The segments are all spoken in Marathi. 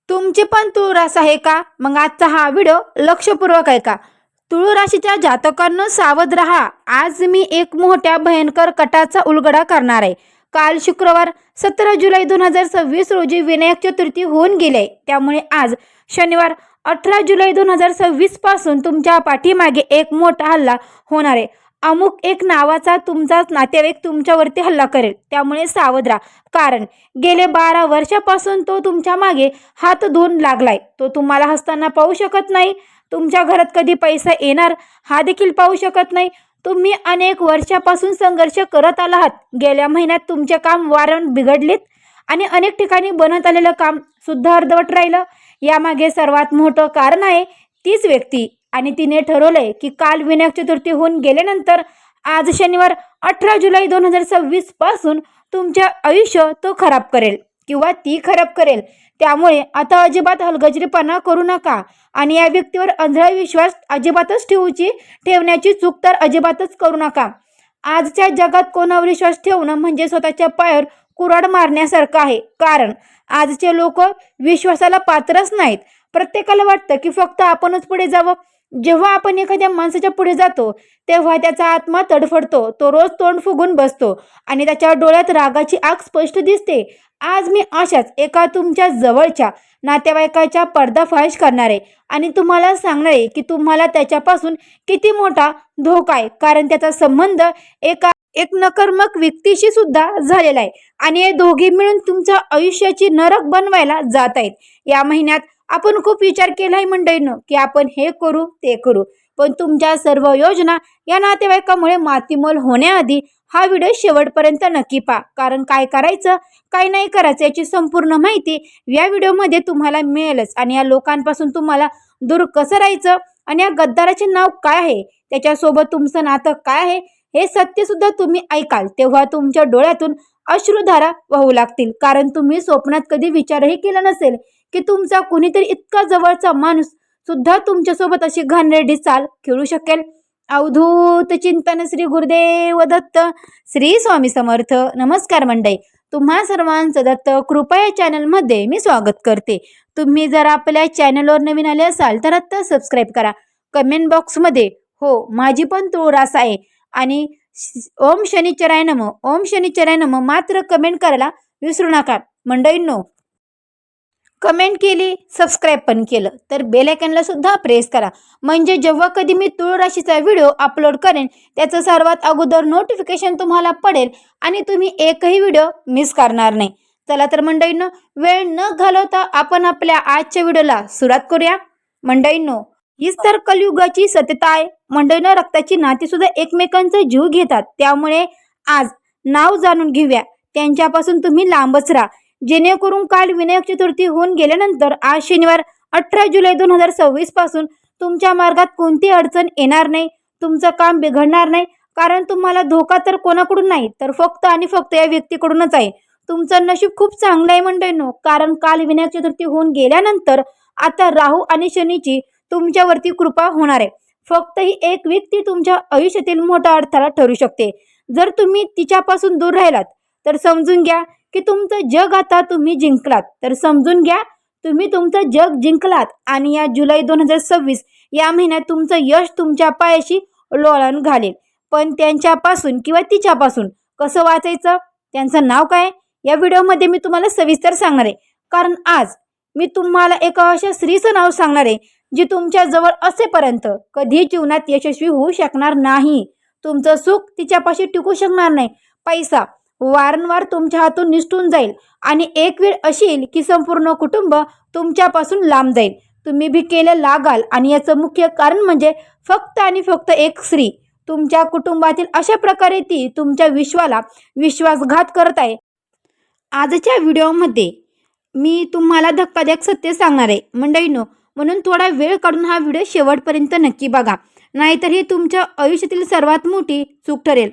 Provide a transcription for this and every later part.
तुमची पण तुळ रास आहे का? मग आजचा हा व्हिडिओ लक्षपूर्वक आहे का? तुळ राशीच्या जातकांनो सावध रहा. आज मी एक मोठ्या भयंकर कटाचा उलगडा करणार आहे. काल शुक्रवार 17 जुलै 2026 रोजी विनायक चतुर्थी होऊन गेले. त्यामुळे आज शनिवार 18 जुलै 2026 पासून तुमच्या पाठीमागे एक मोठा हल्ला होणार आहे. अमुक एक नावाचा तुमचा नातेवाईक तुमच्यावरती हल्ला करेल. त्यामुळे सावध राहा. कारण गेले 12 वर्षापासून तो तुमच्या मागे हात धुवून लागलाय. तो तुम्हाला हसताना पाहू शकत नाही. तुमच्या घरात कधी पैसा येणार हा देखील पाहू शकत नाही. तुम्ही अनेक वर्षापासून संघर्ष करत आला आहात. गेल्या महिन्यात तुमचे काम वारंवार बिघडलेत आणि अनेक ठिकाणी बनत आलेलं काम सुद्धा अर्धवट राहिलं. यामागे सर्वात मोठं कारण आहे तीच व्यक्ती, आणि तिने ठरवलंय की काल विनायक चतुर्थी होऊन गेल्यानंतर आज शनिवार 18 जुलै 2026 पासून तुमचे आयुष्य तो खराब करेल किंवा ती खराब करेल. त्यामुळे आता अजिबात हलगर्जीपणा करू नका आणि या व्यक्तीवर आंधळा विश्वास अजिबातच ठेवण्याची चूक तर अजिबातच करू नका. आजच्या जगात कोणावर विश्वास ठेवणं म्हणजे स्वतःच्या पायावर कुऱ्हाड मारण्यासारखं आहे. कारण आजचे लोक विश्वासाला पात्रच नाहीत. प्रत्येकाला वाटतं की फक्त आपणच पुढे जावं. जेव्हा आपण एखाद्या माणसाच्या पुढे जातो तेव्हा त्याचा आत्मा तडफडतो. तो रोज तोंड फुगून बसतो आणि त्याच्या डोळ्यात रागाची आग स्पष्ट दिसते. आज मी अशाच एका तुमच्या जवळच्या नातेवाईकाचा पर्दाफाश करणार आहे आणि तुम्हाला सांगणार आहे की तुम्हाला त्याच्यापासून किती मोठा धोका आहे. कारण त्याचा संबंध एक नकर्मक व्यक्तीशी सुद्धा झालेला आहे आणि हे दोघे मिळून तुमच्या आयुष्याची नरक बनवायला जात आहेत. या महिन्यात आपण खूप विचार केलाय मंडळींनो की आपण हे करू ते करू, पण तुमच्या सर्व योजना या नातेवाईकामुळे मातीमोल होण्याआधी हा व्हिडिओ शेवटपर्यंत नक्की पहा. कारण काय करायचं काय नाही करायचं याची संपूर्ण माहिती या व्हिडिओमध्ये तुम्हाला मिळेलच. आणि या लोकांपासून तुम्हाला दूर कसं राहायचं आणि या गद्दाराचे नाव काय आहे, त्याच्यासोबत तुमचं नातं काय आहे हे सत्य सुद्धा तुम्ही ऐकाल तेव्हा तुमच्या डोळ्यातून अश्रुधारा वाहू लागतील. कारण तुम्ही स्वप्नात कधी विचारही केला नसेल की तुमचा कुणीतरी इतका जवळचा माणूस सुद्धा तुमच्यासोबत अशी घाणेरडी चाल खेळू शकेल. अवधूत चिंतन श्री गुरुदेव दत्त. श्री स्वामी समर्थ. नमस्कार मंडळी, तुम्हा सर्वांचं दत्त कृपा या चॅनलमध्ये मी स्वागत करते. तुम्ही जर आपल्या चॅनलवर नवीन आले असाल तर आत्ता सबस्क्राईब करा. कमेंट बॉक्समध्ये हो माझी पण तुळ रास आहे आणि ओम शनिचराय नमः, ओम शनिचराय नमः मात्र कमेंट करायला विसरू नका. मंडळींनो, कमेंट केली, सबस्क्राईब पण केलं तर बेल आयकॉनला सुद्धा प्रेस करा. म्हणजे जेव्हा कधी मी तुळ राशीचा व्हिडिओ अपलोड करेन त्याचं सर्वात अगोदर नोटिफिकेशन तुम्हाला पडेल आणि तुम्ही एकही व्हिडिओ मिस करणार नाही. चला तर मंडळींनो, वेळ न घालवता आपण आपल्या आजच्या व्हिडिओला सुरुवात करूया. मंडळींनो, हीच तर कलियुगाची सत्यता आहे. मंडळींनो, रक्ताची नाती सुद्धा एकमेकांचा जीव घेतात. त्यामुळे आज नाव जाणून घेऊया. त्यांच्यापासून तुम्ही लांबच राहा, जेणेकरून काल विनायक चतुर्थी होऊन गेल्यानंतर आज शनिवार 18 जुलै 2026 पासून तुमच्या मार्गात कोणती अडचण येणार नाही. तुमचं काम बिघडणार नाही. कारण तुम्हाला धोका तर कोणाकडून नाही तर फक्त आणि फक्त या व्यक्तीकडूनच आहे. तुमचं नशीब खूप चांगलं आहे मंडळींनो. कारण काल विनायक चतुर्थी होऊन गेल्यानंतर आता राहू आणि शनीची तुमच्यावरती कृपा होणार आहे. फक्त ही एक व्यक्ती तुमच्या आयुष्यातील मोठा अडथळा ठरू शकते. जर तुम्ही तिच्यापासून दूर राहिलात तर समजून घ्या की तुमचं जग आता तुम्ही जिंकलात. तर समजून घ्या तुम्ही तुमचं जग जिंकलात आणि या जुलै 2026 या महिन्यात तुमचं यश तुमच्या पायाशी लोळण घालेल. पण त्यांच्यापासून किंवा तिच्यापासून कसं वाचायचं, त्यांचं नाव काय, या व्हिडिओमध्ये मी तुम्हाला सविस्तर सांगणार आहे. कारण आज मी तुम्हाला एका अशा स्त्रीचं नाव सांगणार आहे जी तुमच्या जवळ असेपर्यंत कधी जीवनात यशस्वी होऊ शकणार नाही. तुमचं सुख तिच्यापाशी टिकू शकणार नाही. पैसा वारंवार तुमच्या हातून निसटून जाईल आणि एक वेळ अशी येईल की संपूर्ण कुटुंब तुमच्यापासून लांब जाईल. तुम्ही भिकेला लागाल आणि याचं मुख्य कारण म्हणजे फक्त आणि फक्त एक स्त्री तुमच्या कुटुंबातील. अशा प्रकारे ती तुमच्या विश्वाला विश्वासघात करत आहे. आजच्या व्हिडिओमध्ये मी तुम्हाला धक्कादायक सत्य सांगणार आहे मंडळींनो. म्हणून थोडा वेळ काढून हा व्हिडिओ शेवटपर्यंत नक्की बघा, नाहीतर ही तुमच्या आयुष्यातील सर्वात मोठी चूक ठरेल.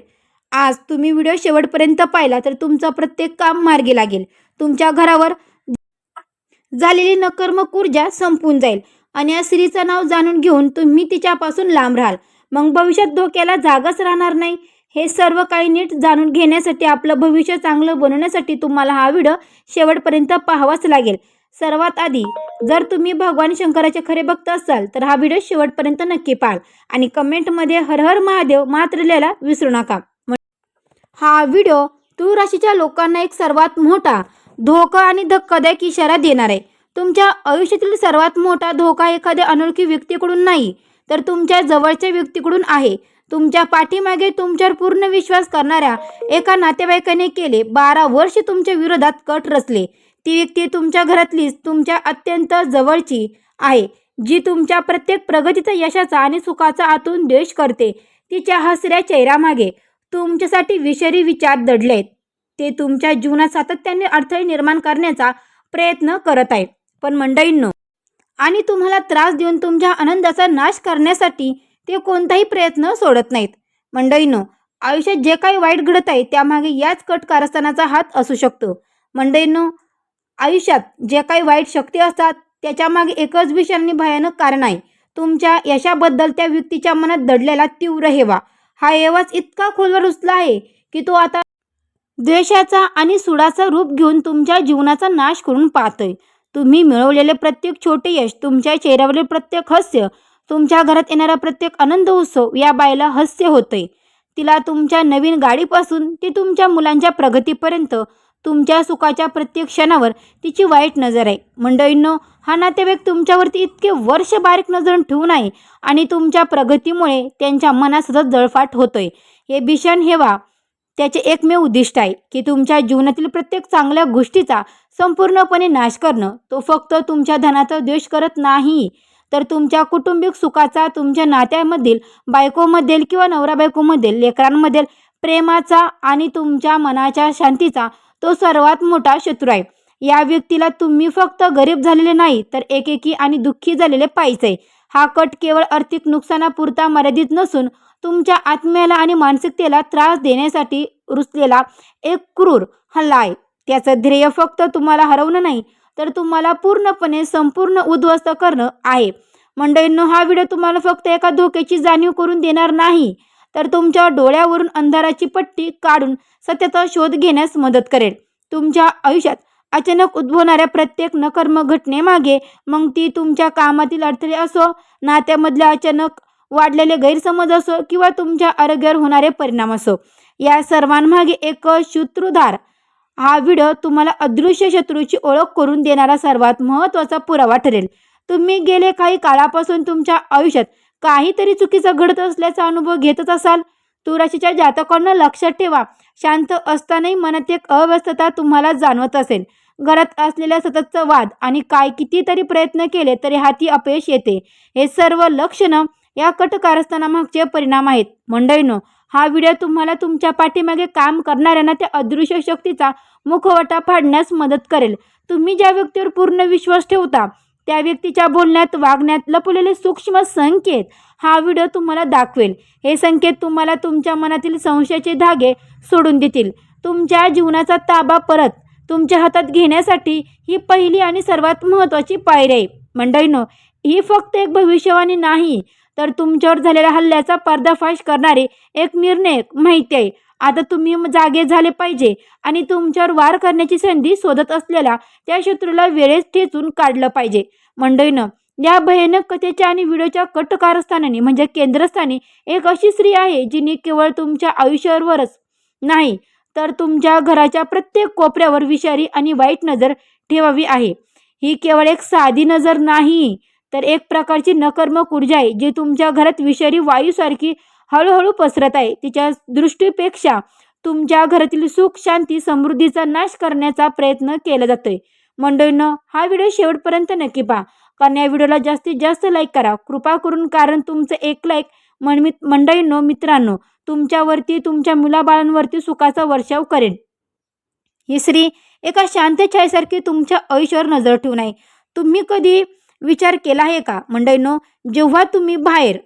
आज तुम्ही व्हिडिओ शेवटपर्यंत पाहिला तर तुमचं प्रत्येक काम मार्गी लागेल. तुमच्या घरावर झालेली नकर्मक ऊर्जा संपून जाईल आणि या स्त्रीचं नाव जाणून घेऊन तुम्ही तिच्यापासून लांब राहाल. मग भविष्यात धोक्याला जागाच राहणार नाही. हे सर्व काही नीट जाणून घेण्यासाठी, आपलं भविष्य चांगलं बनवण्यासाठी तुम्हाला हा व्हिडिओ शेवटपर्यंत पाहावाच लागेल. सर्वात आधी जर तुम्ही भगवान शंकराचे खरे भक्त असाल तर हा व्हिडिओ शेवटपर्यंत नक्की पाहाल आणि कमेंटमध्ये हर हर महादेव मात्र लिहायला विसरू नका. हा व्हिडिओ तुळ राशीच्या लोकांना एक सर्वात मोठा धोका आणि धक्कादायक इशारा देणार आहे. तुमच्या आयुष्यातील सर्वात मोठा धोका एखाद्या अनोळखी व्यक्तीकडून नाही तर तुमच्या जवळच्या व्यक्तीकडून आहे. तुमच्या पाठीमागे तुमच्यावर पूर्ण विश्वास करणाऱ्या एका नातेवाईकाने केले 12 वर्ष तुमच्या विरोधात कट रचले. ती व्यक्ती तुमच्या घरातलीच तुमच्या अत्यंत जवळची आहे, जी तुमच्या प्रत्येक प्रगतीचा, यशाचा आणि सुखाचा आतून द्वेष करते. तिच्या हसऱ्या चेहऱ्यामागे तुमच्यासाठी विषारी विचार दडलेत. ते तुमच्या जीवनात सातत्याने अडथळे निर्माण करण्याचा प्रयत्न करत आहे. पण मंडळींनो, आणि तुम्हाला त्रास देऊन तुमच्या आनंदाचा नाश करण्यासाठी ते कोणताही प्रयत्न सोडत नाहीत. मंडळींनो, आयुष्यात जे काही वाईट घडत आहे त्यामागे याच कट कारस्थानाचा हात असू शकतो. मंडळींनो, आयुष्यात जे काही वाईट शक्ती असतात त्याच्यामागे एकच भीषण आणि भयानक कारण आहे. तुमच्या यशाबद्दल त्या व्यक्तीच्या मनात दडलेला तीव्र हेवा. हा हेवाच इतका खोलवर रुजला आहे की तो आता द्वेषाचा आणि सुडाचा रूप घेऊन तुमच्या जीवनाचा नाश करून पाहतोय. तुम्ही मिळवलेले प्रत्येक छोटे यश, तुमच्या चेहऱ्यावरील प्रत्येक हास्य, तुमच्या घरात येणारा प्रत्येक आनंद उत्सव या बाईला हास्य होतंय. तिला तुमच्या नवीन गाडीपासून ते तुमच्या मुलांच्या प्रगतीपर्यंत तुमच्या सुखाच्या प्रत्येक क्षणावर तिची वाईट नजर आहे. मंडळींनो, हा नातेवाईक तुमच्यावरती इतके वर्ष बारीक नजर ठेवून आहे आणि तुमच्या प्रगतीमुळे त्यांच्या मनात सतत जळफाट होतोय. हे भीषण हेवा त्याचे एकमेव उद्दिष्ट आहे की तुमच्या जीवनातील प्रत्येक चांगल्या गोष्टीचा संपूर्णपणे नाश करणं. तो फक्त तुमच्या धनाचा द्वेष करत नाही तर तुमच्या कौटुंबिक सुखाचा, तुमच्या नात्यामधील, बायकोमधील किंवा नवरा बायकोमधील, लेकरांमधील प्रेमाचा आणि तुमच्या मनाच्या शांतीचा तो सर्वात मोठा शत्रू आहे. या व्यक्तीला तुम्ही फक्त गरीब झालेले नाही तर एकेकी आणि दुःखी झालेले पाहिजे. हा कट केवळ आर्थिक नुकसानापुरता मर्यादित नसून तुमच्या आत्म्याला आणि मानसिकतेला त्रास देण्यासाठी रुचलेला एक क्रूर हल्ला आहे. त्याचं ध्येय फक्त तुम्हाला हरवणं नाही तर तुम्हाला पूर्णपणे संपूर्ण उद्ध्वस्त करणं आहे. मंडळींनो, हा व्हिडिओ तुम्हाला फक्त एका धोक्याची जाणीव करून देणार नाही तर तुमच्या डोळ्यावरून अंधाराची पट्टी काढून सत्याचा शोध घेण्यास मदत करेल. तुमच्या आयुष्यात अचानक उद्भवणाऱ्या प्रत्येक नकारात्मक घटनेमागे, मग ती तुमच्या कामातील अडथळे असो, नात्यामधले अचानक वाढलेले गैरसमज असो किंवा तुमच्या आरोग्यावर होणारे परिणाम असो, या सर्वांमागे एक सूत्रधार. हा व्हिडिओ तुम्हाला अदृश्य शत्रूची ओळख करून देणारा सर्वात महत्त्वाचा पुरावा ठरेल. तुम्ही गेले काही काळापासून तुमच्या आयुष्यात काहीतरी चुकीचं घडत असल्याचा अनुभव घेतच असाल. तुळ राशीच्या जातकांना लक्षात ठेवा, शांत असतानाही मनात एक अवस्था तुम्हाला जाणवत असेल. घरात असलेल्या सततचा वाद आणि कितीतरी प्रयत्न केले तरी हाती अपयश येते. हे सर्व लक्षणं या कट कारस्थानामागचे परिणाम आहेत. मंडळींनो, हा व्हिडिओ तुम्हाला तुमच्या पाठीमागे काम करणाऱ्यांना त्या अदृश्य शक्तीचा मुखवटा फाडण्यास मदत करेल. तुम्ही ज्या व्यक्तीवर पूर्ण विश्वास ठेवता त्या व्यक्तीच्या बोलण्यात, वागण्यात लपलेले सूक्ष्म संकेत हा व्हिडिओ तुम्हाला दाखवेल. हे संकेत तुम्हाला तुमच्या मनातील संशयाचे धागे सोडून देतील. तुमच्या जीवनाचा ताबा परत तुमच्या हातात घेण्यासाठी ही पहिली आणि सर्वात महत्त्वाची पायरी आहे. मंडळींनो, ही फक्त एक भविष्यवाणी नाही तर तुमच्यावर झालेल्या हल्ल्याचा पर्दाफाश करणारी एक निर्णायक माहिती आहे. आता तुम्ही जागे झाले पाहिजे आणि तुमच्यावर वार करण्याची संधी शोधत असलेल्या त्या शत्रूला वेळेस ठेचून काढलं पाहिजे. मंडळींनो, या भयानक कथेच्या आणि व्हिडिओच्या कट कारस्थानाने म्हणजे केंद्रस्थानी एक अशी स्त्री आहे जिने केवळ तुमच्या आयुष्यावरच नाही तर तुमच्या घराच्या प्रत्येक कोपऱ्यावर विषारी आणि वाईट नजर ठेवावी आहे. ही केवळ एक साधी नजर नाही तर एक प्रकारची नकारात्मक ऊर्जा आहे जी तुमच्या घरात विषारी वायूसारखी हळूहळू पसरत आहे. तिच्या दृष्टीपेक्षा तुमच्या घरातील सुख, शांती, समृद्धीचा नाश करण्याचा प्रयत्न केला जातोय. मंडळींनो, हा व्हिडिओ शेवटपर्यंत नक्की पहा, कारण या व्हिडिओला जास्तीत जास्त लाईक करा कृपा करून, कारण तुमचं एक लाईक मंडळींनो, मित्रांनो, तुमच्यावरती, तुमच्या मुलाबाळांवरती सुखाचा वर्षाव करेल. ही स्त्री एका शांत छायेसारखी तुमच्या आयुष्यावर नजर ठेवून आहे. तुम्ही कधी विचार केला आहे का मंडळींनो, जेव्हा तुम्ही बाहेर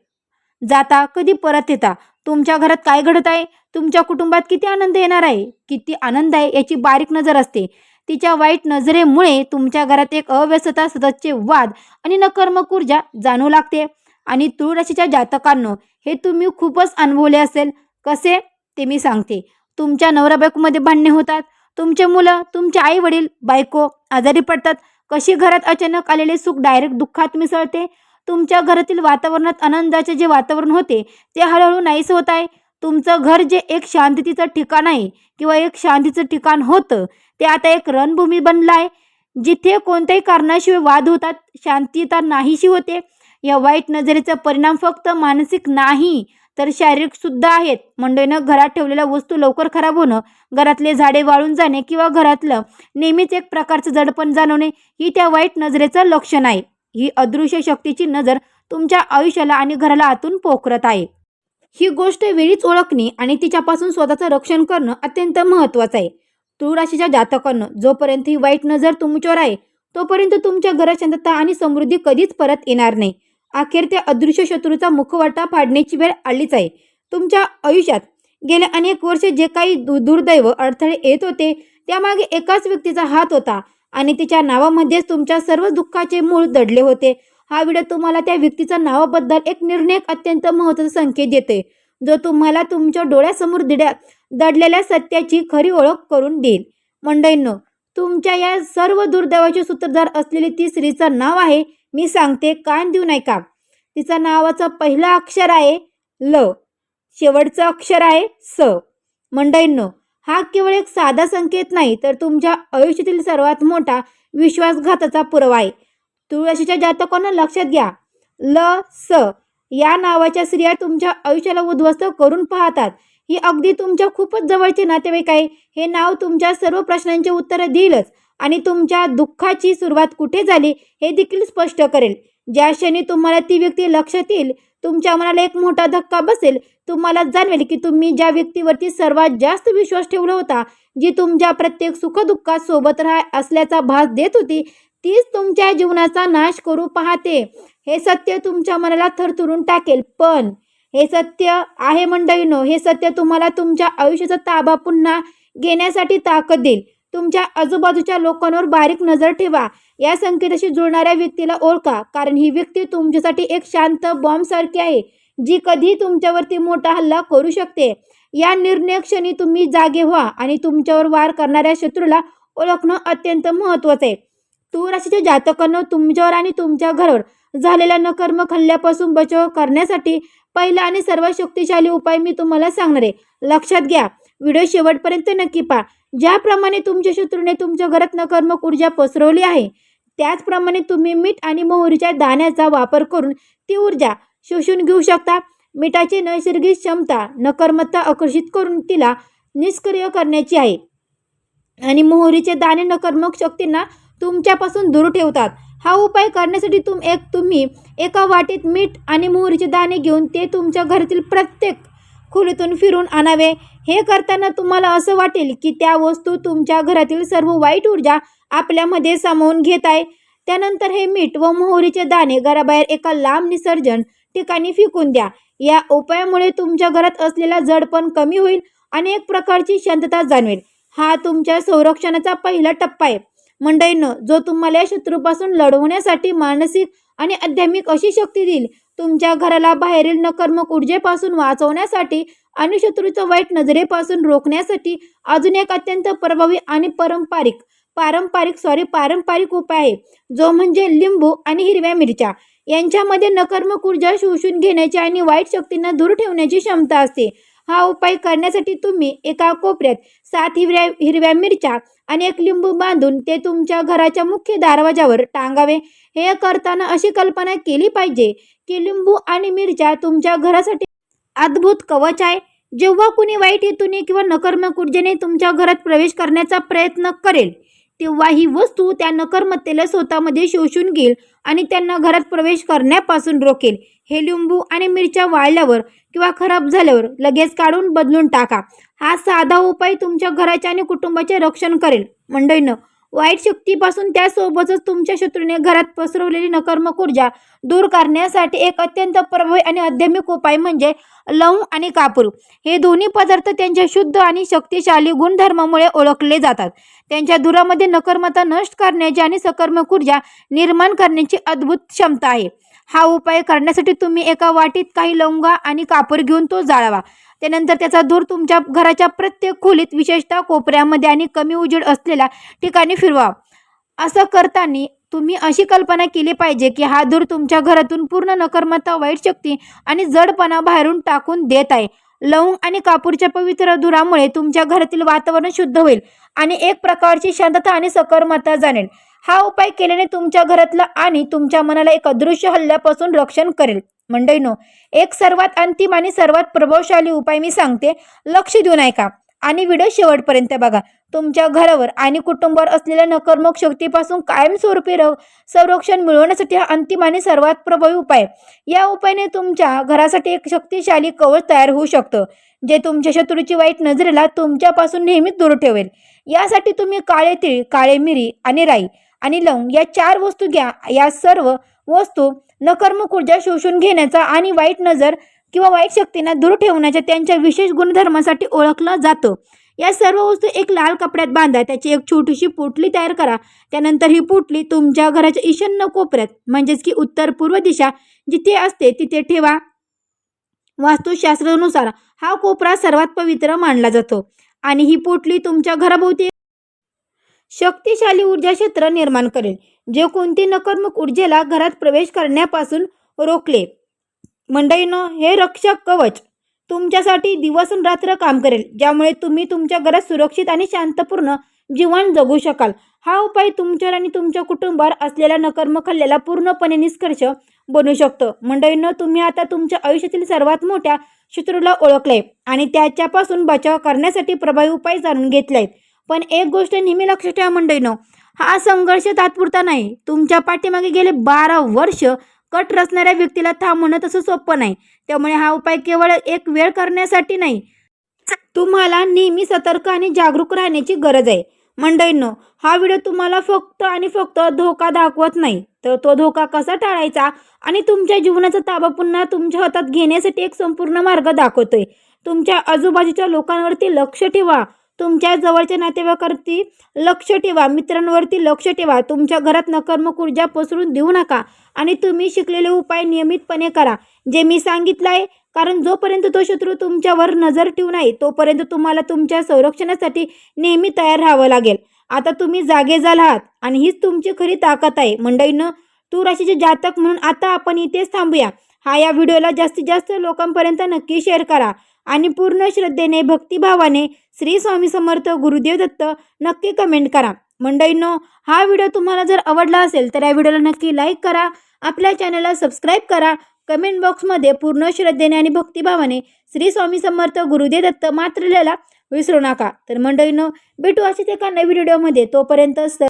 जाता, कधी परत येता, तुमच्या घरात काय घडत आहे, तुमच्या कुटुंबात किती आनंद येणार आहे, किती आनंद आहे याची बारीक नजर असते. तिच्या वाईट नजरेमुळे तुमच्या घरात एक अव्यवस्था, सततचे वाद आणि नकारात्मक ऊर्जा जाणू लागते. आणि तुळ राशीच्या जातकांनो, हे तुम्ही खूपच अनुभवले असेल. कसे ते मी सांगते. तुमच्या नवरा बायकोमध्ये भांडणे होतात, तुमचे मुलं, तुमचे आई वडील, बायको आजारी पडतात, कशी घरात अचानक आलेले सुख डायरेक्ट दुःखात मिसळते. तुमच्या घरातील वातावरणात आनंदाचे जे वातावरण होते ते हळूहळू नाहीसे होत आहे. तुमचं घर जे एक शांततेचं ठिकाण आहे किंवा एक शांतीचं ठिकाण होतं ते आता एक रणभूमी बनलं आहे, जिथे कोणत्याही कारणाशिवाय वाद होतात, शांतता नाहीशी होते. या वाईट नजरेचा परिणाम फक्त मानसिक नाही तर शारीरिक सुद्धा आहेत. मंडळीनं घरात ठेवलेल्या वस्तू लवकर खराब होणं, घरातले झाडे वाळून जाणे किंवा घरातलं नेहमीच एक प्रकारचं जडपण जाणवणे ही त्या वाईट नजरेचं लक्षण आहे. ही अदृश्य शक्तीची नजर तुमच्या आयुष्याला आणि घराला आतून पोखरत आहे. ही गोष्ट वेळीच ओळखणे आणि तिच्यापासून स्वतःचं रक्षण करणं अत्यंत महत्त्वाचं आहे. तुळ राशीच्या जातकांनो, जोपर्यंत ही वाईट नजर तुमच्यावर आहे तोपर्यंत तुमच्या घरात शांतता आणि समृद्धी कधीच परत येणार नाही. अखेर त्या अदृश्य शत्रूचा मुखवटा फाडण्याची वेळ आलीच आहे. तुमच्या आयुष्यात गेल्या अनेक वर्ष जे काही दुर्दैव अडथळे येत होते त्यामागे एकाच व्यक्तीचा हात होता आणि तिच्या नावामध्येच तुमच्या सर्व दुःखाचे मूळ दडले होते. हा व्हिडिओ तुम्हाला त्या व्यक्तीच्या नावाबद्दल एक निर्णायक अत्यंत महत्त्वाचा संकेत देते, जो तुम्हाला तुमच्या डोळ्यासमोर दडलेल्या सत्याची खरी ओळख करून देईल. मंडळींनो, तुमच्या या सर्व दुर्दैवाचे सूत्रधार असलेली ती स्त्रीचं नाव आहे. मी सांगते, कान देऊ नये का. तिचा नावाचं पहिलं अक्षर आहे ल, शेवटचं अक्षर आहे स. मंडळींनो, हा केवळ एक साधा संकेत नाही तर तुमच्या आयुष्यातील सर्वात मोठा विश्वासघाताचा पुरावा आहे. तुळ राशीच्या जातकांना लक्षात घ्या, ल स या नावाच्या स्त्रिया तुमच्या आयुष्याला उद्ध्वस्त करून पाहतात. ही अगदी तुमच्या खूपच जवळचे नातेवाईक आहे. हे नाव तुमच्या सर्व प्रश्नांची उत्तरं देईलच आणि तुमच्या दुःखाची सुरुवात कुठे झाली हे देखील स्पष्ट करेल. ज्या क्षणी तुम्हाला ती व्यक्ती लक्षात येईल, तुमच्या मनाला एक मोठा धक्का बसेल. तुम्हाला जाणवेल की तुम्ही ज्या व्यक्तीवरती सर्वात जास्त विश्वास ठेवला होता, जी तुमच्या प्रत्येक सुखदुःखात सोबत असल्याचा भास देत होती, तीच तुमच्या जीवनाचा नाश करू पाहते. हे सत्य तुमच्या मनाला थरथरून टाकेल, पण हे सत्य आहे मंडळींनो, हे सत्य तुम्हाला तुमच्या आयुष्याचा ताबा पुन्हा घेण्यासाठी ताकद देईल. तुमच्या आजूबाजूच्या लोकांवर बारीक नजर ठेवा. या संकेताशी जुळणाऱ्या व्यक्तीला ओळखा, कारण ही व्यक्ती तुमच्यासाठी एक शांत बॉम्बसारखी आहे, जी कधी तुमच्यावरती मोठा हल्ला करू शकते. या निर्णय क्षणी तुम्ही जागे व्हा आणि तुमच्यावर वार करणाऱ्या शत्रूला ओळखणं अत्यंत महत्त्वाचं आहे. तुळ राशीच्या जातकांना तुमच्यावर आणि तुमच्या घरावर झालेल्या नकर्मक हल्ल्यापासून बचाव करण्यासाठी पहिला आणि सर्वात शक्तिशाली उपाय मी तुम्हाला सांगणार आहे. लक्षात घ्या, व्हिडिओ शेवटपर्यंत नक्की पहा. ज्याप्रमाणे तुमच्या शत्रूने तुमच्या घरात नकारात्मक ऊर्जा पसरवली आहे, त्याचप्रमाणे तुम्ही मीठ आणि मोहरीच्या दाण्याचा वापर करून ती ऊर्जा शोषून घेऊ शकता. मिठाची नैसर्गिक क्षमता नकारात्मकता आकर्षित करून तिला निष्क्रिय करण्याची आहे आणि मोहरीचे दाणे नकारात्मक शक्तींना तुमच्यापासून दूर ठेवतात. हा उपाय करण्यासाठी तुम्ही एका वाटीत मीठ आणि मोहरीचे दाणे घेऊन ते तुमच्या घरातील प्रत्येक खोलीतून फिरून आणावे. हे करताना तुम्हाला असं वाटेल की त्या वस्तू तुमच्या घरातील सर्व वाईट ऊर्जा आपल्यामध्ये सामावून घेत आहे. त्यानंतर हे मीठ व मोहरीचे दाणे घराबाहेर एका लांब विसर्जन ठिकाणी फेकून द्या. या उपायामुळे तुमच्या घरात असलेला जडपण कमी होईल आणि एक प्रकारची शांतता जाणवेल. हा तुमच्या संरक्षणाचा पहिला टप्पा आहे. मंडळींनो, जो तुम्हाला या शत्रूपासून लढवण्यासाठी मानसिक आणि आध्यात्मिक अशी शक्ती देईल. तुमच्या घराला बाहेरील नकारात्मक ऊर्जेपासून वाचवण्यासाठी आणि शत्रूच्या वाईट नजरेपासून रोखण्यासाठी अजून एक अत्यंत प्रभावी आणि पारंपरिक उपाय आहे, जो म्हणजे लिंबू आणि हिरव्या मिरच्या यांच्यामध्ये नकारात्मक ऊर्जा शोषून घेण्याची आणि वाईट शक्तींना दूर ठेवण्याची क्षमता असते. हा उपाय करण्यासाठी तुम्ही एका कोपऱ्यात 7 हिरव्या मिरच्या आणि एक लिंबू बांधून ते तुमच्या घराच्या मुख्य दरवाजावर टांगावे. हे करताना अशी कल्पना केली पाहिजे की लिंबू आणि मिरच्या तुमच्या घरासाठी अद्भुत कवच आहे. जेव्हा कुणी वाईट हेतूने किंवा नकारात्मक ऊर्जेने तुमच्या घरात प्रवेश करण्याचा प्रयत्न करेल, तेव्हा ही वस्तू त्या नकारात्मकतेला स्वतःमध्ये शोषून घेईल आणि त्यांना घरात प्रवेश करण्यापासून रोखेल. हे लिंबू आणि मिरच्या वाळल्यावर किंवा खराब झाल्यावर लगेच काढून बदलून टाका. हा साधा उपाय तुमच्या घराचे आणि कुटुंबाचे रक्षण करेल. मंडळींनो, वाईट शक्तीपासून त्यासोबतच तुमच्या शत्रूने घरात पसरवलेली नकारात्मक ऊर्जा दूर करण्यासाठी एक अत्यंत प्रभावी आणि आध्यात्मिक उपाय म्हणजे लवंग आणि कापूर. हे दोन्ही पदार्थ त्यांच्या शुद्ध आणि शक्तिशाली गुणधर्मामुळे ओळखले जातात. त्यांच्या धुरामध्ये नकारात्मकता नष्ट करण्याची आणि सकारात्मक ऊर्जा निर्माण करण्याची अद्भुत क्षमता आहे. हा उपाय करण्यासाठी तुम्ही एका वाटीत काही लवंग आणि कापूर घेऊन तो जाळावा. त्यानंतर त्याचा धूर तुमच्या घराच्या प्रत्येक खोलीत, विशेषतः कोपऱ्यामध्ये आणि कमी उजेड असलेल्या ठिकाणी फिरवा. असं करताना तुम्ही अशी कल्पना केली पाहिजे की हा धूर तुमच्या घरातून पूर्ण नकारात्मकता, वाईट शक्ती आणि जडपणा बाहेरून टाकून देत आहे. लवंग आणि कापूरच्या पवित्र धुरामुळे तुमच्या घरातील वातावरण शुद्ध होईल आणि एक प्रकारची शांतता आणि सकारात्मकता जाणेल. हा उपाय केल्याने तुमच्या घरातला आणि तुमच्या मनाला एक अदृश्य हल्ल्यापासून रक्षण करेल. मंडळींनो, एक सर्वात अंतिम आणि सर्वात प्रभावशाली उपाय मी सांगते, लक्ष देऊन ऐका आणि व्हिडिओ शेवटपर्यंत बघा. तुमच्या घरावर आणि कुटुंबावर असलेल्या नकारात्मक शक्तीपासून कायमस्वरूपी संरक्षण मिळवण्यासाठी हा अंतिम आणि सर्वात प्रभावी उपाय. या उपायाने तुमच्या घरासाठी एक शक्तिशाली कवच तयार होऊ शकतं, जे तुमच्या शत्रूची वाईट नजरेला तुमच्यापासून नेहमीच दूर ठेवेल. यासाठी तुम्ही काळे तीळ, काळे मिरी आणि राई आणि लवंग या 4 वस्तू घ्या. या सर्व वस्तू नकारात्मक ऊर्जा शोषून घेण्याचा आणि वाईट नजर किंवा वाईट शक्तींना दूर ठेवण्याच्या त्यांच्या विशेष गुणधर्मासाठी ओळखलं जातं. या सर्व वस्तू एक लाल कपड्यात बांधा. त्याची एक छोटीशी पोटली तयार करा. त्यानंतर ही पोटली तुमच्या घराच्या ईशान्य कोपऱ्यात, म्हणजेच की उत्तर पूर्व दिशा जिथे असते तिथे ठेवा. वास्तुशास्त्रानुसार हा कोपरा सर्वात पवित्र मानला जातो आणि ही पोटली तुमच्या घराभोवती शक्तिशाली ऊर्जा क्षेत्र निर्माण करेल, जे कोणती नकारात्मक ऊर्जेला घरात प्रवेश करण्यापासून रोखले. मंडळींनो, हे रक्षक कवच तुमच्यासाठी दिवसरात्र काम करेल, ज्यामुळे तुम्ही तुमच्या घरात सुरक्षित आणि शांतपूर्ण जीवन जगू शकाल. हा उपाय तुमच्यावर आणि तुमच्या कुटुंबावर असलेल्या नकारात्मक हल्ल्याला पूर्णपणे निष्कर्ष बनू शकतो. मंडळींनो, तुम्ही आता तुमच्या आयुष्यातील सर्वात मोठ्या शत्रूला ओळखलंय आणि त्याच्यापासून बचाव करण्यासाठी प्रभावी उपाय जाणून घेतलेत. पण एक गोष्ट नेहमी लक्षात ठेवा मंडळींनो, हा संघर्ष तात्पुरता नाही. तुमच्या पाठीमागे गेले 12 वर्ष कट रचणाऱ्या व्यक्तीला थांबवणं तसं सोपं नाही. त्यामुळे हा उपाय केवळ एक वेळ करण्यासाठी नाही, तुम्हाला नेहमी सतर्क आणि जागरूक राहण्याची गरज आहे. मंडळींनो, हा व्हिडिओ तुम्हाला फक्त आणि फक्त धोका दाखवत नाही, तर तो धोका कसा टाळायचा आणि तुमच्या जीवनाचा ताबा पुन्हा तुमच्या हातात घेण्यासाठी एक संपूर्ण मार्ग दाखवतोय. तुमच्या आजूबाजूच्या लोकांवरती लक्ष ठेवा, तुमच्या जवळच्या नातेवाईकांवरती लक्ष ठेवा, मित्रांवरती लक्ष ठेवा. तुमच्या घरात नकारात्मक ऊर्जा पसरून देऊ नका आणि तुम्ही शिकलेले उपाय नियमितपणे करा, जे मी सांगितलं आहे. कारण जोपर्यंत तो शत्रू तुमच्यावर नजर ठेवून आहे, तोपर्यंत तुम्हाला तुमच्या संरक्षणासाठी नेहमी तयार राहावं लागेल. आता तुम्ही जागे झाला आहात आणि हीच तुमची खरी ताकद आहे. मंडळींनो, तूळ राशीचे जातक म्हणून आता आपण इथेच थांबूया. या व्हिडिओला जास्तीत जास्त लोकांपर्यंत नक्की शेअर करा आणि पूर्ण श्रद्धेने, भक्तिभावाने श्री स्वामी समर्थ गुरुदेव दत्त नक्की कमेंट करा. मंडळींनो, हा व्हिडिओ तुम्हाला जर आवडला असेल तर या व्हिडिओला नक्की लाईक करा, आपल्या चॅनलला सबस्क्राईब करा. कमेंट बॉक्समध्ये पूर्ण श्रद्धेने आणि भक्तिभावाने श्री स्वामी समर्थ गुरुदेव दत्त मात्र लिहायला विसरू नका. तर मंडळींनो, भेटू अशीच एका नवीन व्हिडिओमध्ये. तोपर्यंत